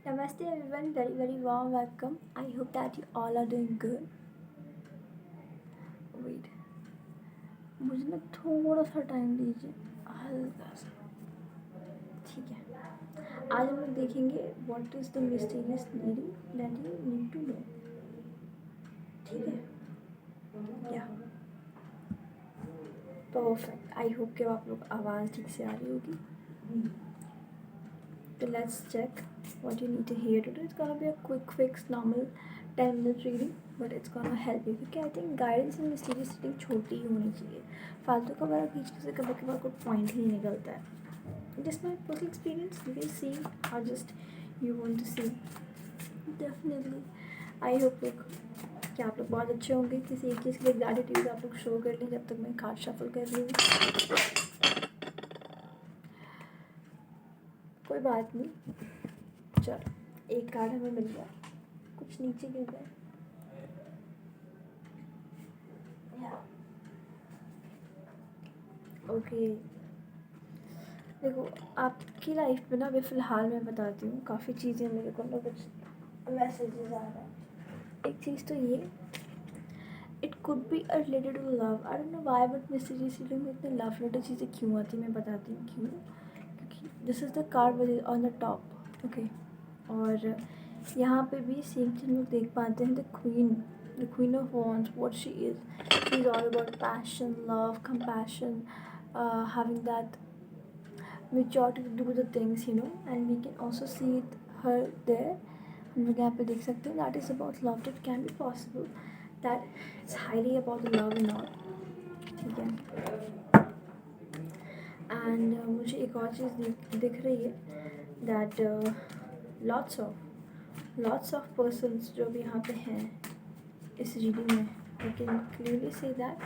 Namaste everyone, very very warm welcome. I hope that you all are doing good. Wait, मुझे ना थोड़ा सा time दीजिए, हल्का सा. ठीक है, आज हम लोग देखेंगे what is the mysterious needing that you need to know. ठीक है, या परफेक्ट. आई होप कि आप लोग आवाज़ ठीक से आ रही होगी. So let's check what you need to hear today. It's gonna be a quick fix, normal 10 minute reading, but it's gonna help you क्योंकि I think guidance and mysterious reading छोटी ही होनी चाहिए. फालतू का बड़ा खींचने से कभी कभार कोई पॉइंट ही नहीं निकलता है. Just my personal experience, you will see or just you want to see. Definitely. I hope कि आप लोग बहुत अच्छे होंगे. किसी एक चीज़ के लिए ग्रैटिट्यूड आप लोग शो कर लें जब तक मैं कार्ड शफल कर रही हूँ. कोई बात नहीं, चलो एक कार्ड हमें मिल गया, कुछ नीचे गिर गया. ओके, देखो आपकी लाइफ में ना अभी फ़िलहाल मैं बताती हूँ काफ़ी चीज़ें मेरे को ना कुछ मैसेजेस आ रहे हैं. एक चीज़ तो ये, it could be related to love. I don't know why but messages में इतने लव रिलेटेड चीज़ें क्यों आती मैं बताती हूँ क्यों. क्योंकि this is the card on the top. Okay, और यहाँ पे भी सेम चीज़ लोग देख पाते हैं. The queen of wands, what she is all about passion, love, compassion, having that maturity to do the things, and we can also see her there. हम लोग यहाँ पे देख सकते हैं that is about love. It can be possible that it's highly about the love and all. ठीक है, and मुझे एक और चीज़ दिख रही है that lots of persons जो भी यहाँ पे हैं इस रीडिंग में, I can clearly say that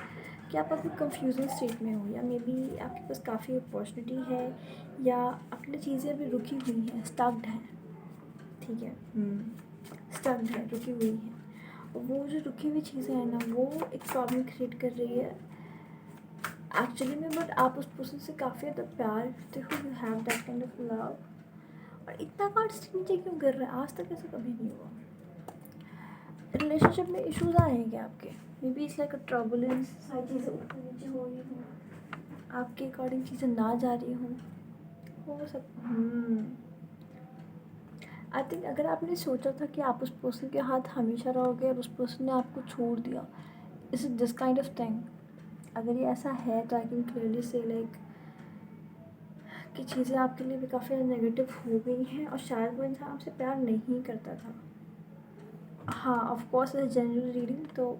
कि आप अभी कंफ्यूजन स्टेट में हो, या मे बी आपके पास काफ़ी अपॉर्चुनिटी है, या अपनी चीज़ें अभी रुकी हुई हैं, स्टक्ड हैं. ठीक है, स्टक्ड है, रुकी हुई हैं. वो जो रुकी हुई चीज़ें हैं ना, वो एक प्रॉब्लम क्रिएट कर रही है एक्चुअली में. बट आप उस पर्सन से काफ़ी ज़्यादा प्यार करते हो, you have that kind of love. और इतना कार्ड नीचे क्यों कर रहा है? आज तक ऐसा कभी नहीं हुआ. रिलेशनशिप में इश्यूज आए हैं क्या आपके? Maybe it's like a turbulence. सारी चीज़ें ऊपर नीचे हो रही हूँ, आपके अकॉर्डिंग चीज़ें ना जा रही हूँ, हो सकता. आई थिंक अगर आपने सोचा था कि आप उस पर्सन के हाथ हमेशा रहोगे और उस पर्सन ने आपको छोड़ दिया, is it this kind of thing. अगर ये ऐसा है तो आई कैन क्लियरली से लाइक कि चीज़ें आपके लिए भी काफ़ी नेगेटिव हो गई हैं, और शायद वो इंसान आपसे प्यार नहीं करता था. हाँ, of course as general reading तो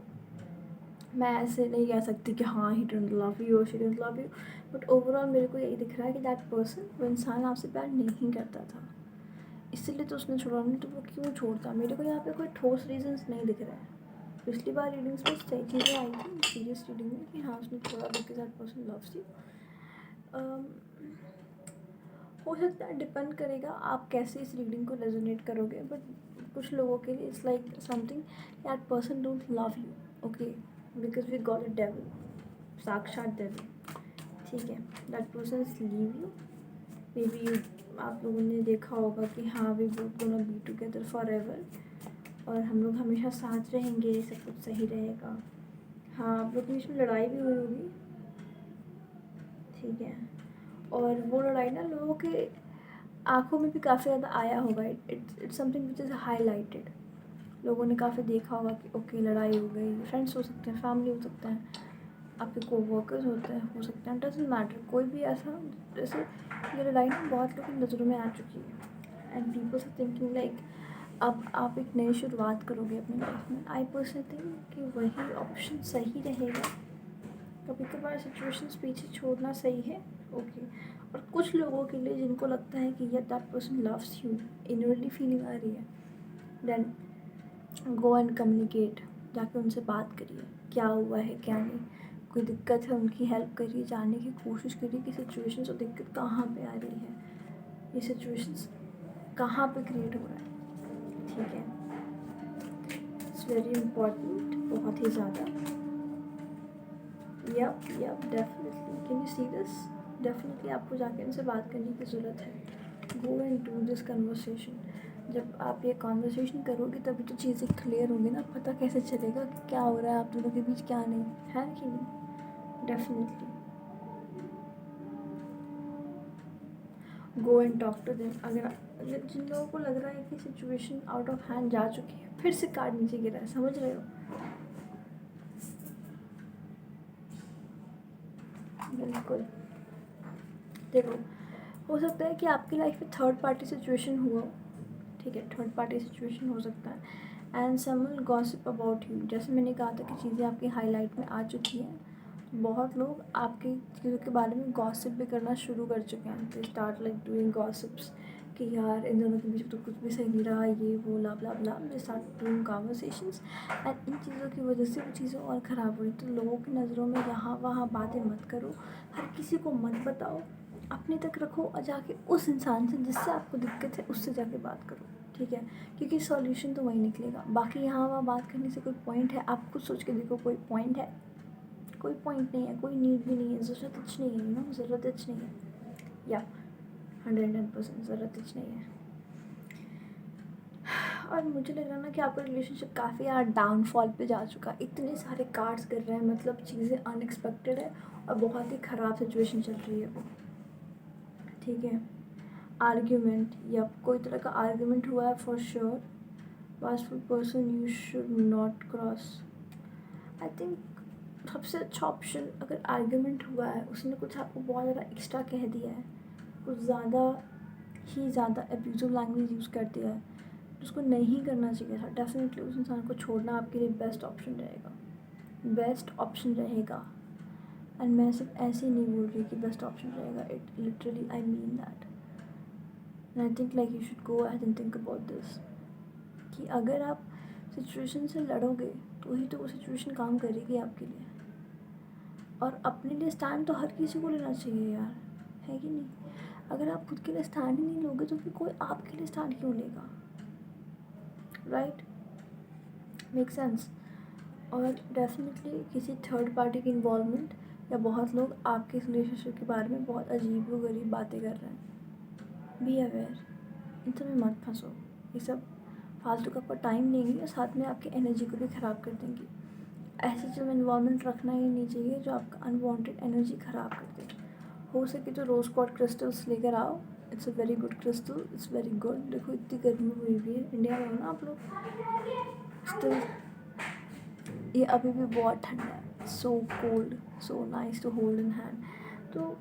मैं ऐसे नहीं कह सकती कि हाँ ही डोंट लव यू और she don't love you. But overall मेरे को यही दिख रहा है कि दैट पर्सन, वो इंसान आपसे प्यार नहीं करता था, इसीलिए तो उसने छोड़ा. नहीं तो वो क्यों छोड़ता? मेरे को यहाँ पे कोई ठोस रीजंस नहीं दिख रहे हैं. पिछली बार रीडिंग्स में सही चीज़ें आई थी सीरियस रीडिंग में कि हाँ उसने छोड़ा because that person loves you. हो सकता है, डिपेंड करेगा आप कैसे इस रीडिंग को रेजोनेट करोगे. बट कुछ लोगों के लिए it's like something that person don't love you. Okay, because we got a devil, साक्षात डेविल. ठीक है, that person leave you. Maybe you, आप लोगों ने देखा होगा कि हाँ we both gonna be together forever, और हम लोग हमेशा साथ रहेंगे, सब कुछ सही रहेगा. हाँ, आप लोग के बीच में लड़ाई भी हुई होगी. ठीक है, और वो लड़ाई ना लोगों के आँखों में भी काफ़ी ज़्यादा आया होगा. It's something which is highlighted. लोगों ने काफ़ी देखा होगा कि ओके लड़ाई हो गई. फ्रेंड्स हो सकते हैं, फैमिली हो सकते हैं, आपके कोवर्कर्स होते हैं, हो सकते हैं, डजंट मैटर, कोई भी ऐसा. जैसे ये लड़ाई ना बहुत लोगों की नज़रों में आ चुकी है, and people are thinking like अब आप एक नई शुरुआत करोगे अपनी लाइफ में. आई पर्सनली थिंक कि वही ऑप्शन सही रहेगा. कभी कभार सिचुएशंस पीछे छोड़ना सही है. ओके, और कुछ लोगों के लिए जिनको लगता है कि ये that person loves you, inwardly feeling आ रही है, देन गो एंड कम्युनिकेट. जाके उनसे बात करिए, क्या हुआ है क्या नहीं, कोई दिक्कत है उनकी हेल्प करिए, जानने की कोशिश करिए कि सिचुएशंस और दिक्कत कहाँ पे आ रही है, ये सिचुएशंस कहाँ पे क्रिएट हो रहा है. ठीक है, इट्स वेरी इम्पॉर्टेंट, बहुत ही ज़्यादा. Yep definitely. Can you see this? Definitely आपको जाके इनसे बात करने की ज़रूरत है. Go and do this conversation. जब आप ये कॉन्वर्सेशन करोगे तभी तो चीज़ें क्लियर होंगी ना, पता कैसे चलेगा कि क्या हो रहा है आप दोनों के बीच, क्या नहीं है कि नहीं। Definitely go and talk to them. अगर जिन लोगों को लग रहा है कि सिचुएशन आउट ऑफ हैंड जा चुकी है, फिर से कार्ड नीचे गिरा है, समझ रहे हो। बिल्कुल देखो, हो सकता है कि आपकी लाइफ में थर्ड पार्टी सिचुएशन हुआ हो, ठीक है, थर्ड पार्टी सिचुएशन हो सकता है and someone gossip about you. जैसे मैंने कहा था कि चीज़ें आपकी हाईलाइट में आ चुकी हैं, बहुत लोग आपकी चीज़ों के बारे में गॉसिप भी करना शुरू कर चुके हैं। They start like doing gossips कि यार इन दोनों के बीच तो कुछ भी सही नहीं रहा, ये वो ला blah blah. They start doing conversations and इन चीज़ों की वजह से वो चीज़ें और ख़राब हो रही। तो लोगों की नज़रों में यहाँ वहाँ बातें मत करो, हर किसी को मत बताओ, अपने तक रखो और जाके उस इंसान से जिससे आपको दिक्कत है उससे जाके बात करो, ठीक है, क्योंकि सॉल्यूशन तो वही निकलेगा। बाकी यहाँ वहाँ बात करने से कोई पॉइंट है? आप खुद सोच के देखो, कोई पॉइंट है? कोई पॉइंट नहीं है, कोई नीड भी नहीं है, ज़रूरत कुछ नहीं है, ना ज़रूरत कुछ नहीं है, या 100% ज़रूरत कुछ नहीं है। और मुझे लग रहा है ना कि आपका रिलेशनशिप काफ़ी यार डाउनफॉल पे जा चुका है। इतने सारे कार्ड्स कर रहे हैं, मतलब चीज़ें अनएक्सपेक्टेड है और बहुत ही ख़राब सिचुएशन चल रही है वो, ठीक है। आर्ग्यूमेंट या कोई तरह का आर्ग्यूमेंट हुआ है for sure. Peaceful person you should not cross. I think सबसे अच्छा ऑप्शन, अगर आर्ग्यूमेंट हुआ है, उसने कुछ आपको बहुत ज़्यादा एक्स्ट्रा कह दिया है, कुछ ज़्यादा ही ज़्यादा एब्यूजिव लैंग्वेज यूज़ कर दिया है, तो उसको नहीं करना चाहिए था। डेफिनेटली उस इंसान को छोड़ना आपके लिए बेस्ट ऑप्शन रहेगा, बेस्ट ऑप्शन रहेगा। एंड मैं सिर्फ ऐसे ही नहीं बोल रही कि बेस्ट ऑप्शन रहेगा, it literally I mean that. And I think like you should go and and think about this कि अगर आप सिचुएशन से लड़ोगे तो ही तो वो सिचुएशन काम करेगी आपके लिए। और अपने लिए स्टैंड तो हर किसी को लेना चाहिए यार, है कि नहीं। अगर आप खुद के लिए स्टैंड ही नहीं लोगे तो फिर कोई आपके लिए स्टैंड क्यों लेगा, राइट, मेक सेंस। और डेफिनेटली किसी थर्ड पार्टी की इन्वॉल्वमेंट या बहुत लोग आपके रिलेशनशिप के बारे में बहुत अजीब व गरीब बातें कर रहे हैं, बी अवेयर, इन सब में मत फंसो। ये सब फालतू का आपका टाइम लेंगी और साथ में आपकी एनर्जी को भी ख़राब कर देंगी। ऐसी जो इन्वॉल्वमेंट रखना ही नहीं चाहिए जो आपका अनवांटेड एनर्जी ख़राब कर दे। हो सके तो रोज़ क्वार्ट्ज क्रिस्टल्स लेकर आओ, it's a very good crystal, it's very good. देखो इतनी गर्मी हुई भी है, इंडिया में हो ना आप लोग, स्टिल ये अभी भी बहुत ठंडा है, so cold, so nice to hold in hand. तो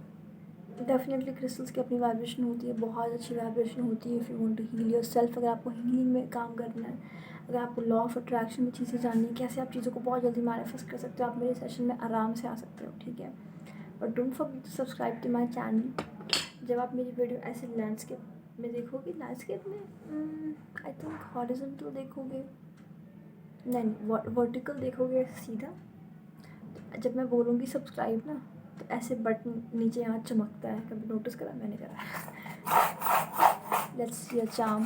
डेफिनेटली क्रिस्टल्स की अपनी वाइब्रेशन होती है, बहुत अच्छी वाइब्रेशन होती है। If you want to heal yourself, अगर आपको हीलिंग में काम करना है, अगर आपको लॉ ऑफ अट्रैक्शन में चीज़ें जाननी है, कैसे आप चीज़ों को बहुत जल्दी मैनिफेस्ट कर सकते हो, आप मेरे सेशन में आराम से आ सकते हो, ठीक है। But don't forget to subscribe to my channel. जब आप मेरी वीडियो ऐसे लैंडस्केप में देखोगे, लैंडस्केप में आई थिंक हॉरिजॉन्टल देखोगे, नहीं वर्टिकल देखोगे सीधा, तो जब मैं बोलूँगी सब्सक्राइब ना, तो ऐसे बटन नीचे यहाँ चमकता है, कभी नोटिस करा? मैंने करा। Let's see a charm.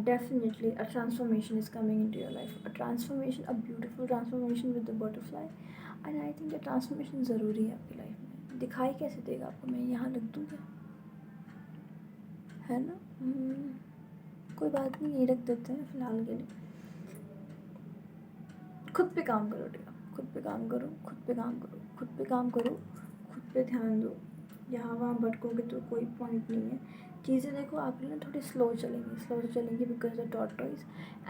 Definitely a transformation is coming into your life, a transformation, a beautiful transformation with the butterfly, and I think that transformation ज़रूरी है आपकी लाइफ में। दिखाई कैसे देगा आपको, मैं यहाँ लिख दूँ क्या, है ना। कोई बात नहीं, ये रख देते हैं फ़िलहाल के लिए। खुद पे काम करो टीना, खुद पे काम करो, खुद पे काम करो, खुद पे काम करो, खुद पे ध्यान दो। यहाँ वहाँ भटकोगे तो कोई पॉइंट नहीं है। चीज़ें देखो आपकी ना थोड़ी स्लो चलेंगी because of tortoise.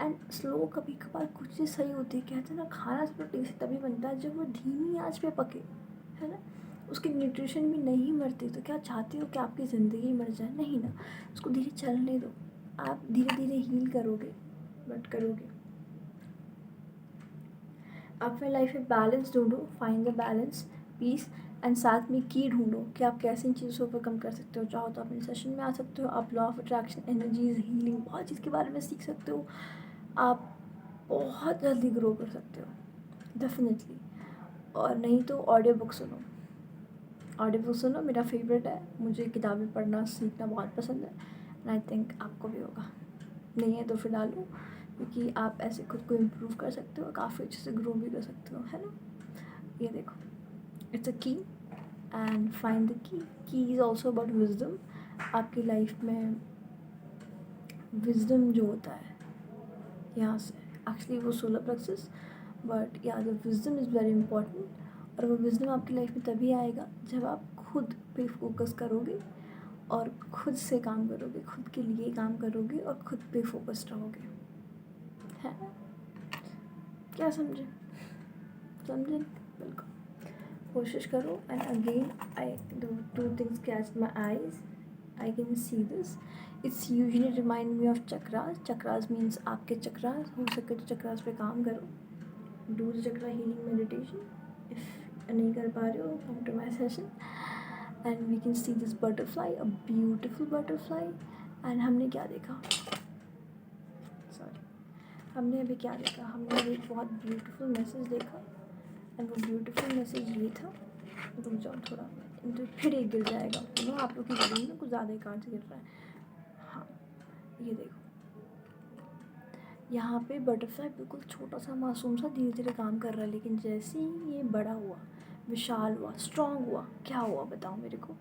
And slow कभी कभार कुछ चीज़ सही होती है, कहते हैं ना खाना सब टेस्ट तभी बनता है जब वो धीमी आंच पे पके, है ना। उसकी न्यूट्रिशन भी नहीं मरती, तो क्या चाहती हो कि आपकी ज़िंदगी मर जाए? नहीं ना, उसको धीरे चलने दो, आप धीरे धीरे हील करोगे, बट करोगे। अपने लाइफ में बैलेंस ढूंढो, find the balance, peace, and साथ में की ढूंढो कि आप कैसे इन चीज़ों से ओवरकम कर सकते हो। चाहो तो अपने सेशन में आ सकते हो, आप law of attraction, energies, healing, बहुत चीज़ के बारे में सीख सकते हो। आप बहुत जल्दी ग्रो कर सकते हो डेफिनेटली। और नहीं तो ऑडियो बुक सुनो, ऑडियो बुक सुनो, मेरा फेवरेट है, मुझे किताबें पढ़ना सीखना बहुत पसंद है एंड आई थिंक आपको भी होगा। नहीं है तो फिर डालो, क्योंकि आप ऐसे खुद को इम्प्रूव कर सकते हो, काफ़ी अच्छे से ग्रो भी कर सकते हो, है ना। ये देखो, इट्स अ की and find the key is also about wisdom. आपकी लाइफ में विजडम जो होता है यहाँ से, एक्चुअली वो सोलर प्लेक्सस, बट या the wisdom is very important. और वो विजडम आपकी लाइफ में तभी आएगा जब आप खुद पे फोकस करोगे और खुद से काम करोगे, खुद के लिए काम करोगे और खुद पे फोकस रहोगे. है क्या समझे? समझे? बिल्कुल. कोशिश करो. And again I do two things catch my eyes. I can see this. It's usually remind me of chakras. Chakras means आपके chakras. हो सके तो chakras पे काम करो. Do the chakra healing meditation. If नहीं कर पा रहे हो, come to my session. And we can see this butterfly, a beautiful butterfly. And हमने क्या देखा? Sorry. हमने अभी क्या देखा? हमने अभी एक बहुत beautiful message देखा. And वो beautiful message ये था. रुक जाओ थोड़ा, तो फिर एक गिर जाएगा. आप लोग की वीडियो में कुछ ज़्यादा ही कार्ड गिर रहा है. हाँ, ये देखो, यहाँ पे बटरफ्लाई बिल्कुल छोटा सा मासूम सा धीरे धीरे काम कर रहा है, लेकिन जैसे ही ये बड़ा हुआ, विशाल हुआ, स्ट्रॉन्ग हुआ, क्या हुआ बताओ मेरे को?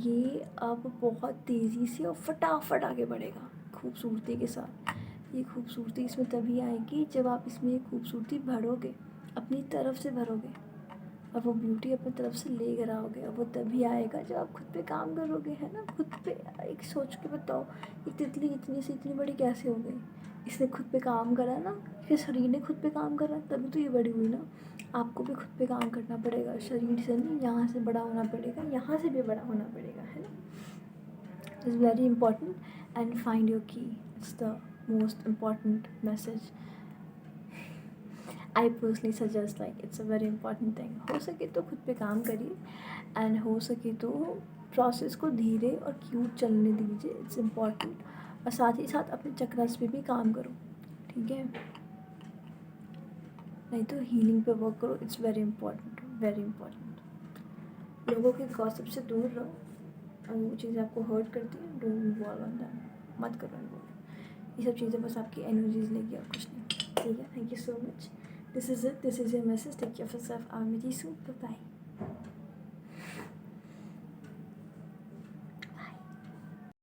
ये अब बहुत तेज़ी से और फटाफट आगे बढ़ेगा खूबसूरती के साथ. ये खूबसूरती इसमें तभी आएगी जब आप इसमें ये खूबसूरती भरोगे, अपनी तरफ से भरोगे, और वो ब्यूटी अपनी तरफ से ले कर आओगे. और वो तभी आएगा जब आप खुद पे काम करोगे. है ना? खुद पे एक सोच के बताओ, ये तितली इतनी से इतनी बड़ी कैसे हो गई? इसने खुद पे काम करा ना, इसके शरीर ने खुद पे काम करा, तभी तो ये बड़ी हुई ना. आपको भी खुद पे काम करना पड़ेगा. शरीर से नहीं, यहाँ से बड़ा होना पड़ेगा, यहाँ से भी बड़ा होना पड़ेगा. है ना? It's very important. And find your key. It's the most important message. I personally suggest, like it's a very important thing. हो सके तो खुद पे काम करिए, एंड हो सके तो प्रोसेस को धीरे और क्यूट चलने दीजिए. It's important. और साथ ही साथ अपने चक्रास पे भी काम करो. ठीक है? नहीं तो हीलिंग पे वर्क करो. It's very important, very important. लोगों के गॉसिप से दूर रहो. अगर वो चीज़ें आपको हर्ट करती हैं, डोंट इन्वॉल्व ऑन दैम. मत करो इन्वॉल्व. ये सब चीज़ें बस आपकी एनर्जीज लेगी और कुछ नहीं. ठीक है? Thank you so much. This is it. This is your message. Take care of yourself. I'll meet you soon. Bye bye.